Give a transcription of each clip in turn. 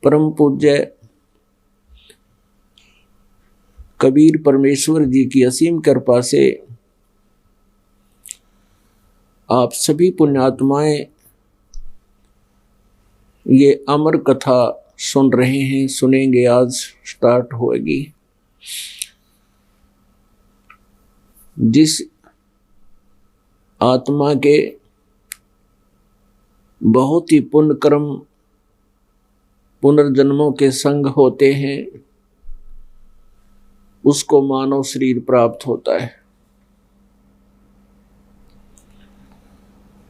परम पूज्य कबीर परमेश्वर जी की असीम कृपा से आप सभी पुण्यात्माएं ये अमर कथा सुन रहे हैं, सुनेंगे। आज स्टार्ट होगी। जिस आत्मा के बहुत ही पुण्य कर्म पुनर्जन्मों के संग होते हैं उसको मानव शरीर प्राप्त होता है।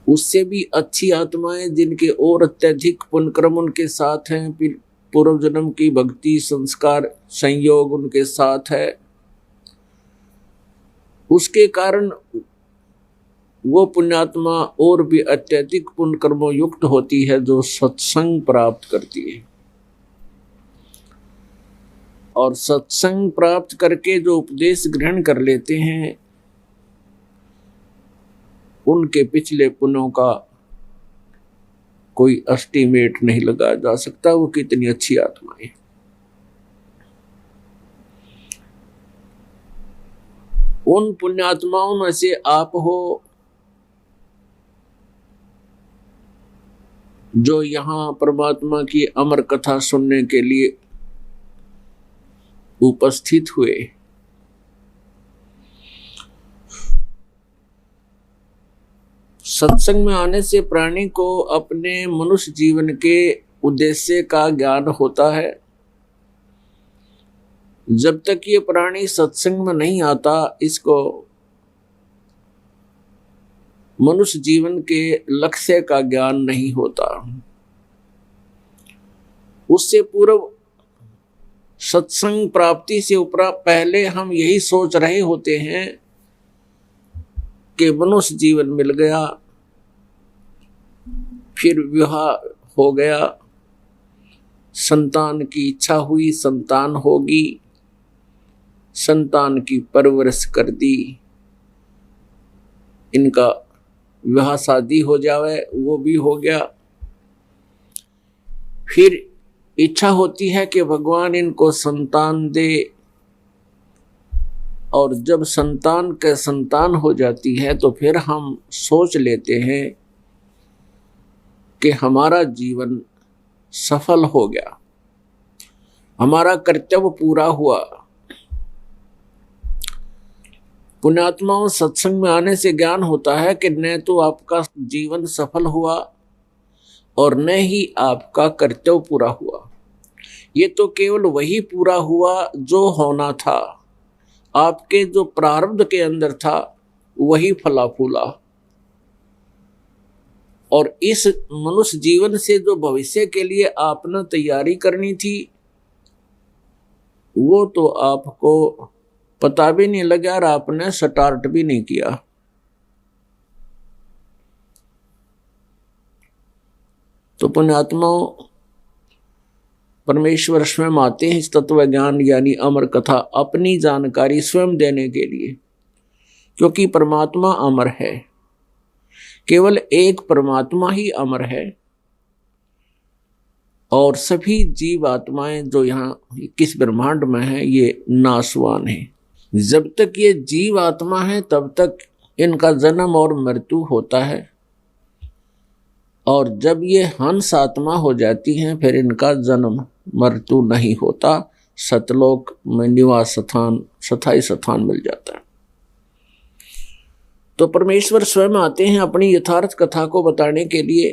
उससे भी अच्छी आत्माएं जिनके और अत्यधिक पुण्य कर्म उनके साथ हैं, पूर्व जन्म की भक्ति संस्कार संयोग उनके साथ है, उसके कारण वो पुण्यात्मा और भी अत्यधिक पुण्य कर्मों युक्त होती है जो सत्संग प्राप्त करती है। और सत्संग प्राप्त करके जो उपदेश ग्रहण कर लेते हैं उनके पिछले पुण्यों का कोई एस्टीमेट नहीं लगाया जा सकता, वो कितनी अच्छी आत्माएं। उन पुण्यात्माओं में से आप हो जो यहां परमात्मा की अमर कथा सुनने के लिए उपस्थित हुए। सत्संग में आने से प्राणी को अपने मनुष्य जीवन के उद्देश्य का ज्ञान होता है। जब तक ये प्राणी सत्संग में नहीं आता इसको मनुष्य जीवन के लक्ष्य का ज्ञान नहीं होता। उससे पूर्व सत्संग प्राप्ति से उपरा पहले हम यही सोच रहे होते हैं कि मनुष्य जीवन मिल गया, फिर विवाह हो गया, संतान की इच्छा हुई, संतान होगी, संतान की परवरिश कर दी, इनका विवाह शादी हो जावे, वो भी हो गया। फिर इच्छा होती है कि भगवान इनको संतान दे, और जब संतान के संतान हो जाती है तो फिर हम सोच लेते हैं कि हमारा जीवन सफल हो गया, हमारा कर्तव्य पूरा हुआ। पुण्यात्माओं, सत्संग में आने से ज्ञान होता है कि न तो आपका जीवन सफल हुआ और न ही आपका कर्तव्य पूरा हुआ। ये तो केवल वही पूरा हुआ जो होना था, आपके जो प्रारब्ध के अंदर था वही फला फूला। और इस मनुष्य जीवन से जो भविष्य के लिए आपने तैयारी करनी थी वो तो आपको पता भी नहीं लगा और आपने स्टार्ट भी नहीं किया। तो पुण्यात्माओं, परमेश्वर स्वयं आते हैं इस तत्व ज्ञान यानी अमर कथा अपनी जानकारी स्वयं देने के लिए, क्योंकि परमात्मा अमर है। केवल एक परमात्मा ही अमर है और सभी जीव आत्माएं जो यहाँ किस ब्रह्मांड में है ये नाशवान है। जब तक ये जीव आत्मा है तब तक इनका जन्म और मृत्यु होता है, और जब ये हंस आत्मा हो जाती हैं फिर इनका जन्म मृत्यु नहीं होता, सतलोक में निवास स्थान स्थायी स्थान मिल जाता है। तो परमेश्वर स्वयं आते हैं अपनी यथार्थ कथा को बताने के लिए।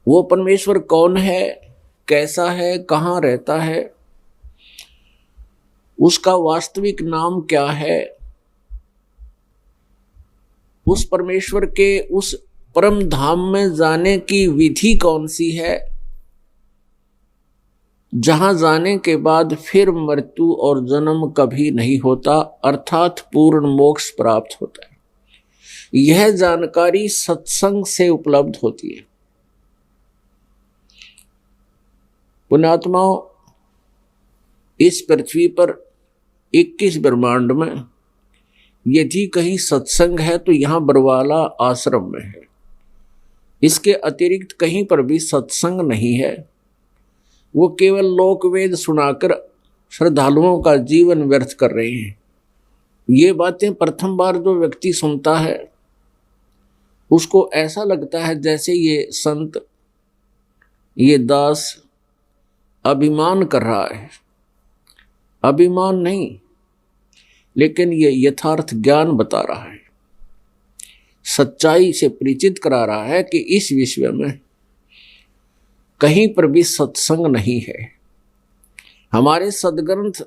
वो परमेश्वर कौन है, कैसा है, कहाँ रहता है, उसका वास्तविक नाम क्या है, उस परमेश्वर के उस परम धाम में जाने की विधि कौन सी है, जहां जाने के बाद फिर मृत्यु और जन्म कभी नहीं होता, अर्थात पूर्ण मोक्ष प्राप्त होता है। यह जानकारी सत्संग से उपलब्ध होती है। पुण्यात्माओं, इस पृथ्वी पर 21 ब्रह्मांड में यदि कहीं सत्संग है तो यहाँ बरवाला आश्रम में है। इसके अतिरिक्त कहीं पर भी सत्संग नहीं है। वो केवल लोकवेद सुनाकर श्रद्धालुओं का जीवन व्यर्थ कर रहे हैं। ये बातें प्रथम बार जो व्यक्ति सुनता है उसको ऐसा लगता है जैसे ये संत, ये दास अभिमान कर रहा है। अभिमान नहीं, लेकिन ये यथार्थ ज्ञान बता रहा है, सच्चाई से परिचित करा रहा है कि इस विश्व में कहीं पर भी सत्संग नहीं है। हमारे सदग्रंथ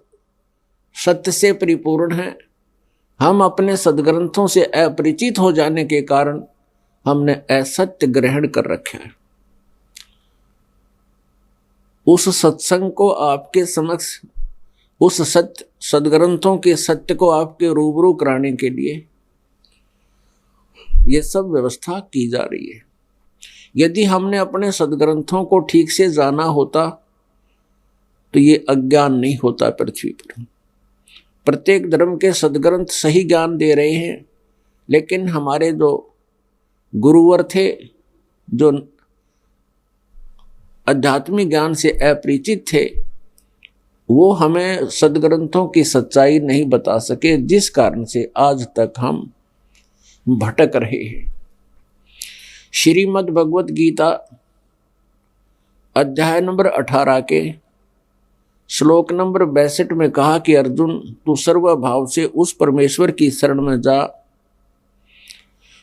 सत्य से परिपूर्ण हैं। हम अपने सदग्रंथों से अपरिचित हो जाने के कारण हमने असत्य ग्रहण कर रखा है। उस सत्संग को आपके समक्ष, उस सत्य सदग्रंथों के सत्य को आपके रूबरू कराने के लिए ये सब व्यवस्था की जा रही है। यदि हमने अपने सदग्रंथों को ठीक से जाना होता तो ये अज्ञान नहीं होता पृथ्वी पर। प्रत्येक धर्म के सदग्रंथ सही ज्ञान दे रहे हैं, लेकिन हमारे जो गुरुवर थे, जो आध्यात्मिक ज्ञान से अपरिचित थे, वो हमें सदग्रंथों की सच्चाई नहीं बता सके, जिस कारण से आज तक हम भटक रहे हैं। श्रीमद् भगवत गीता अध्याय नंबर 18 के श्लोक नंबर 62 में कहा कि अर्जुन, तू सर्वभाव से उस परमेश्वर की शरण में जा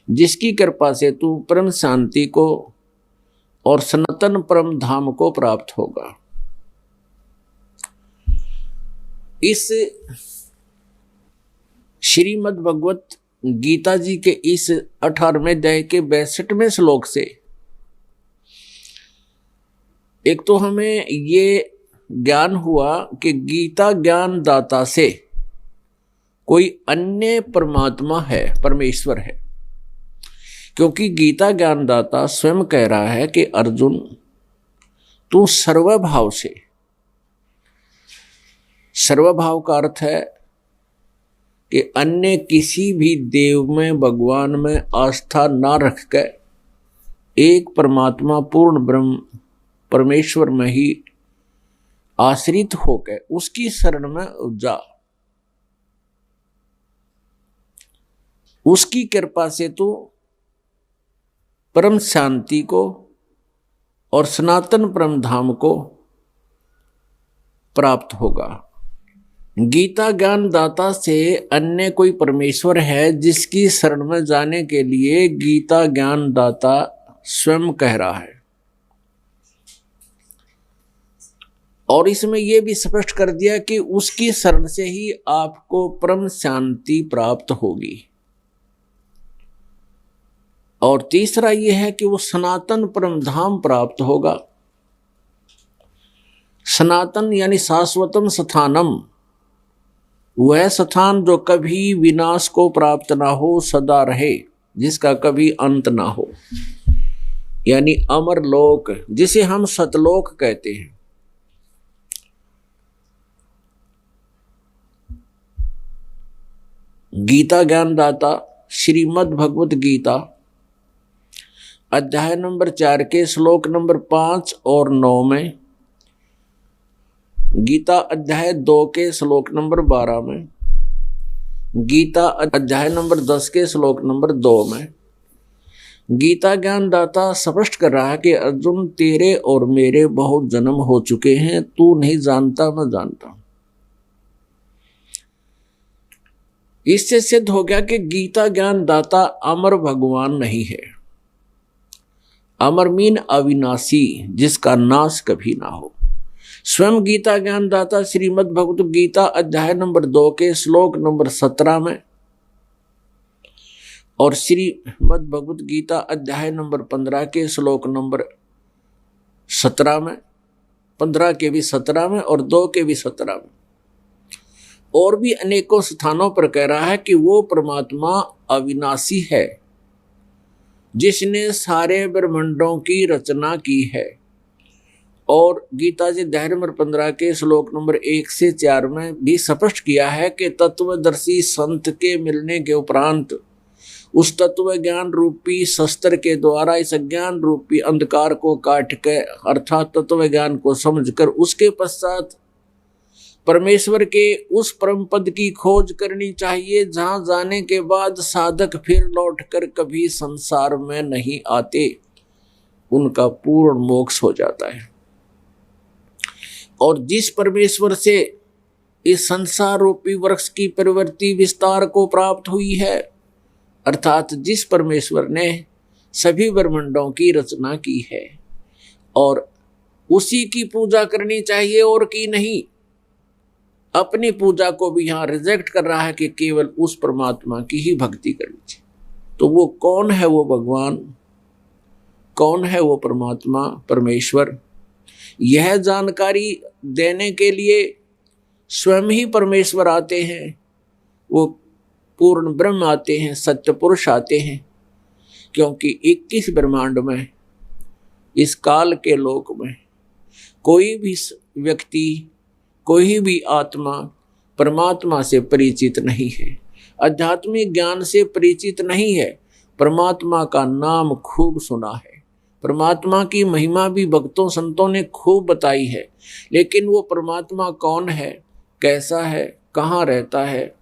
जिसकी कृपा से तू परम शांति को और सनातन परम धाम को प्राप्त होगा। इस श्रीमद् भगवत गीता जी के इस 18वें अध्याय के 62वें श्लोक से एक तो हमें ये ज्ञान हुआ कि गीता ज्ञान दाता से कोई अन्य परमात्मा है, परमेश्वर है। क्योंकि गीता ज्ञान दाता स्वयं कह रहा है कि अर्जुन, तू सर्वभाव से, सर्वभाव का अर्थ है कि अन्य किसी भी देव में, भगवान में आस्था ना रख कर एक परमात्मा पूर्ण ब्रह्म परमेश्वर में ही आश्रित होकर उसकी शरण में जा। उसकी कृपा से तो परम शांति को और सनातन परम धाम को प्राप्त होगा। गीता ज्ञान दाता से अन्य कोई परमेश्वर है जिसकी शरण में जाने के लिए गीता ज्ञान दाता स्वयं कह रहा है। और इसमें यह भी स्पष्ट कर दिया कि उसकी शरण से ही आपको परम शांति प्राप्त होगी। और तीसरा यह है कि वो सनातन परम धाम प्राप्त होगा। सनातन यानी शाश्वतम स्थानम, वह स्थान जो कभी विनाश को प्राप्त ना हो, सदा रहे, जिसका कभी अंत ना हो, यानी अमर लोक, जिसे हम सतलोक कहते हैं। गीता ज्ञान दाता श्रीमद् भगवत गीता अध्याय नंबर 4 के श्लोक नंबर 5 और 9 में, गीता अध्याय 2 के श्लोक नंबर 12 में, गीता अध्याय नंबर 10 के श्लोक नंबर 2 में गीता ज्ञान दाता स्पष्ट कर रहा है कि अर्जुन, तेरे और मेरे बहुत जन्म हो चुके हैं, तू नहीं जानता, मैं जानता हूं। इससे सिद्ध हो गया कि गीता ज्ञान दाता अमर भगवान नहीं है। अमर मीन अविनाशी, जिसका नाश कभी ना हो। स्वयं गीता ज्ञान दाता श्रीमद् भगवत गीता अध्याय नंबर 2 के श्लोक नंबर 17 में और श्रीमद् भगवत गीता अध्याय नंबर 15 के श्लोक नंबर 17 में, 15 के भी 17 में और 2 के भी 17 में, और भी अनेकों स्थानों पर कह रहा है कि वो परमात्मा अविनाशी है जिसने सारे ब्रह्मांडों की रचना की है। और गीता जी अध्याय नंबर 15 के श्लोक नंबर 1 से 4 में भी स्पष्ट किया है कि तत्वदर्शी संत के मिलने के उपरांत उस तत्व ज्ञान रूपी शस्त्र के द्वारा इस ज्ञान रूपी अंधकार को काट के अर्थात तत्व ज्ञान को समझकर उसके पश्चात परमेश्वर के उस परम पद की खोज करनी चाहिए, जहां जाने के बाद साधक फिर लौटकर कभी संसार में नहीं आते, उनका पूर्ण मोक्ष हो जाता है। और जिस परमेश्वर से इस संसार रूपी वृक्ष की प्रवृत्ति विस्तार को प्राप्त हुई है, अर्थात जिस परमेश्वर ने सभी ब्रह्मांडों की रचना की है, और उसी की पूजा करनी चाहिए और की नहीं। अपनी पूजा को भी यहाँ रिजेक्ट कर रहा है कि केवल उस परमात्मा की ही भक्ति करनी चाहिए। तो वो कौन है? वो भगवान कौन है? वो परमात्मा परमेश्वर। यह जानकारी देने के लिए स्वयं ही परमेश्वर आते हैं, वो पूर्ण ब्रह्म आते हैं, सत्य पुरुष आते हैं। क्योंकि 21 ब्रह्मांड में, इस काल के लोक में कोई भी व्यक्ति, कोई भी आत्मा परमात्मा से परिचित नहीं है, आध्यात्मिक ज्ञान से परिचित नहीं है। परमात्मा का नाम खूब सुना है, परमात्मा की महिमा भी भक्तों संतों ने खूब बताई है, लेकिन वो परमात्मा कौन है, कैसा है, कहाँ रहता है,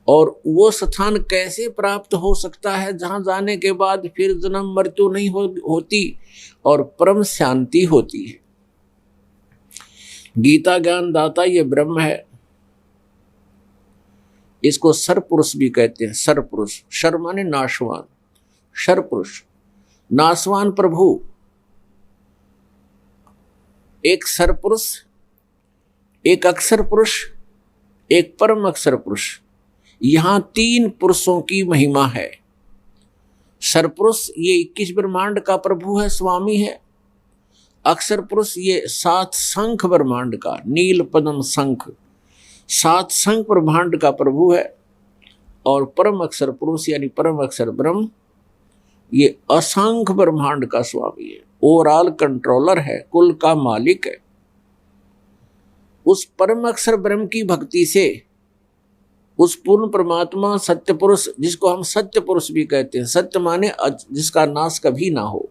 और वो स्थान कैसे प्राप्त हो सकता है जहाँ जाने के बाद फिर जन्म मृत्यु नहीं होती और परम शांति होती है। गीता ज्ञान दाता ये ब्रह्म है। इसको सरपुरुष भी कहते हैं। सरपुरुष, शर माने नाशवान, सरपुरुष नाशवान प्रभु। एक सरपुरुष, एक अक्षर पुरुष, एक परम अक्षर पुरुष। यहां 3 पुरुषों की महिमा है। सरपुरुष ये 21 ब्रह्मांड का प्रभु है, स्वामी है। अक्षर पुरुष ये 7 शंख ब्रह्मांड का, नील पद्म शंख, 7 शंख ब्रह्मांड का प्रभु है। और परम अक्षर पुरुष यानी परम अक्षर ब्रह्म ये असंख्य ब्रह्मांड का स्वामी है, ओवरऑल कंट्रोलर है, कुल का मालिक है। उस परम अक्षर ब्रह्म की भक्ति से उस पूर्ण परमात्मा सत्य पुरुष, जिसको हम सत्य पुरुष भी कहते हैं, सत्य माने जिसका नाश कभी ना हो,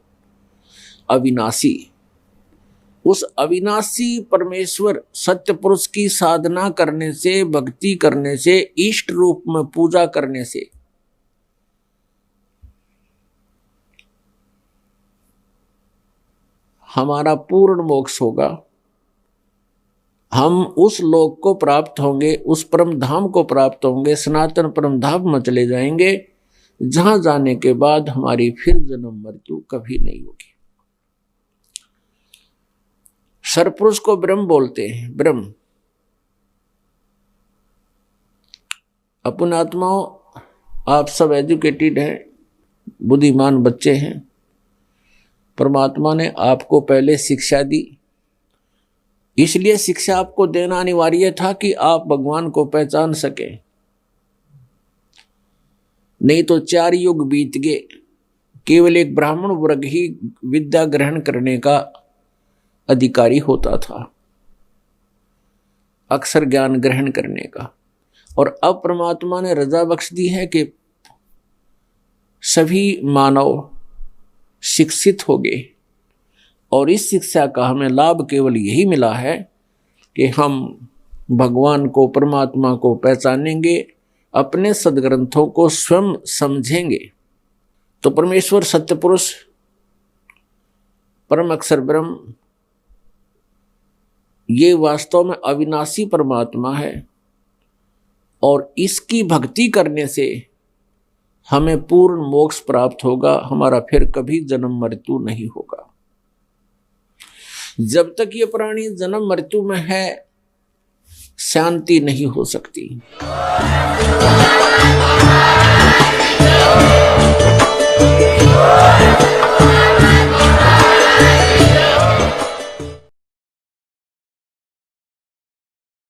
अविनाशी, उस अविनाशी परमेश्वर सत्य पुरुष की साधना करने से, भक्ति करने से, इष्ट रूप में पूजा करने से हमारा पूर्ण मोक्ष होगा। हम उस लोक को प्राप्त होंगे, उस परम धाम को प्राप्त होंगे, सनातन परम धाम में चले जाएंगे, जहां जाने के बाद हमारी फिर जन्म मृत्यु कभी नहीं होगी। सरपुरुष को ब्रह्म बोलते हैं। ब्रह्म अपन आत्माओं, आप सब एजुकेटेड हैं, बुद्धिमान बच्चे हैं। परमात्मा ने आपको पहले शिक्षा दी, इसलिए शिक्षा आपको देना अनिवार्य था कि आप भगवान को पहचान सके। नहीं तो 4 युग बीत गए, केवल एक ब्राह्मण वर्ग ही विद्या ग्रहण करने का अधिकारी होता था, अक्षर ज्ञान ग्रहण करने का। और अब परमात्मा ने रजा बख्श दी है कि सभी मानव शिक्षित हो गए, और इस शिक्षा का हमें लाभ केवल यही मिला है कि हम भगवान को, परमात्मा को पहचानेंगे, अपने सदग्रंथों को स्वयं समझेंगे। तो परमेश्वर सत्य पुरुष, परम अक्षर ब्रह्म, ये वास्तव में अविनाशी परमात्मा है, और इसकी भक्ति करने से हमें पूर्ण मोक्ष प्राप्त होगा, हमारा फिर कभी जन्म मृत्यु नहीं होगा। जब तक ये प्राणी जन्म मृत्यु में है, शांति नहीं हो सकती।